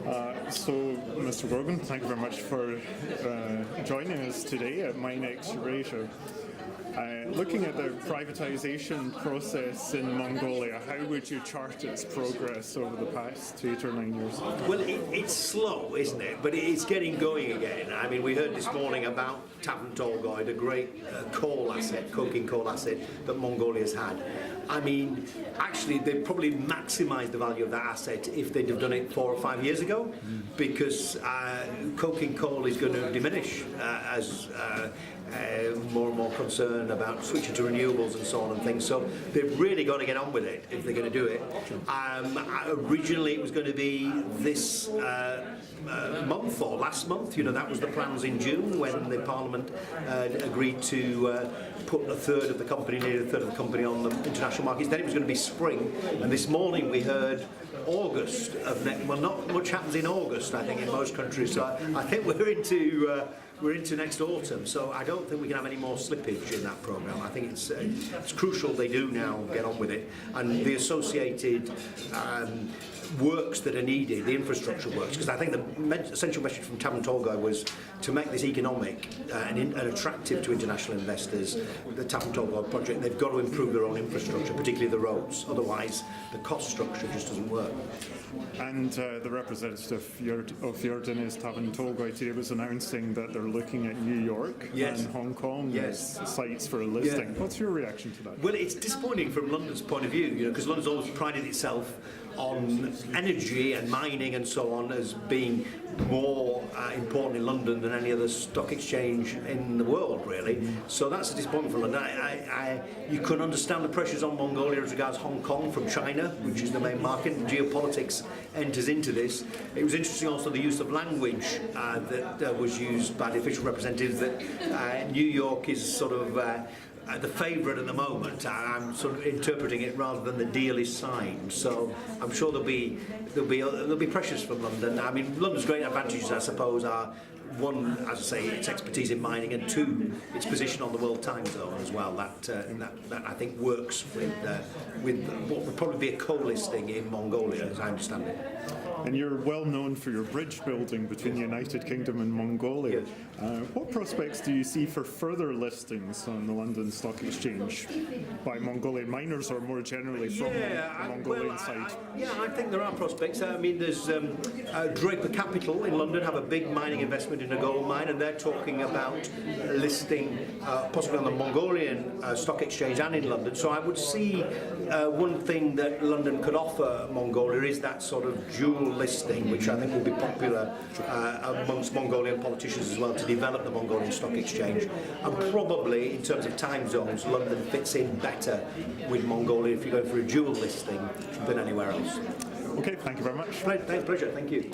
So, Mr. Grogan, thank you very much for joining us today at My Next Eurasia. Looking at the privatisation process in Mongolia, how would you chart its progress over the past 8 or 9 years? Well, it's slow, isn't it? But it's getting going again. I mean, we heard this morning about Tavan Tolgoi, the great coal asset, coking coal asset that Mongolia's had. I mean, actually, they probably maximised the value of that asset if they'd have done it 4 or 5 years ago, because coking coal is going to diminish as more and more concern about switching to renewables and so on and things. So they've really got to get on with it if they're going to do it. Originally, it was going to be this month or last month. You know, that was the plans in June when the Parliament agreed to put a third of the company, nearly a third of the company on the international markets. Then it was going to be spring, and this morning we heard August of next. Well, not much happens in August, I think, in most countries. So I think we're into next autumn. So I don't think we can have any more slippage in that programme. I think it's crucial they do now get on with it, and the associated works that are needed, the infrastructure works, because I think the essential message from Tavan Tolgoi was to make this economic and attractive to international investors. The Tavan Tolgoi project, they've got to improve their own infrastructure, particularly the roads, otherwise the cost structure just doesn't work. And the representative of Jordan's Tavan Tolgoi today was announcing that they're looking at New York and Hong Kong as sites for a listing. Yeah. What's your reaction to that? Well, it's disappointing from London's point of view, you know, because London's always prided itself on energy and mining and so on as being more important in London than any other stock exchange in the world, really. So that's a disappointment for London. You can understand the pressures on Mongolia as regards Hong Kong from China, which is the main market. Geopolitics enters into this. It was interesting also the use of language that was used by the official representatives, that New York is sort of the favourite at the moment. I'm sort of interpreting it rather than the deal is signed. So I'm sure there'll be pressures from London. I mean, London's great advantages, I suppose, are one, as I say, its expertise in mining, and two, its position on the world time zone as well. That I think works with what would probably be a co-listing in Mongolia, as I understand it. And you're well known for your bridge building between the United Kingdom and Mongolia. What prospects do you see for further listings on the London Stock Exchange by Mongolian miners, or more generally from the Mongolian side? I think there are prospects. I mean, there's Draper Capital in London have a big mining investment in a gold mine, and they're talking about listing possibly on the Mongolian Stock Exchange and in London. So I would see one thing that London could offer Mongolia is that sort of dual listing, which I think will be popular amongst Mongolian politicians as well, to develop the Mongolian Stock Exchange. And probably, in terms of time zones, London fits in better with Mongolia if you're going for a dual listing than anywhere else. Okay, thank you very much. Pleasure, thank you.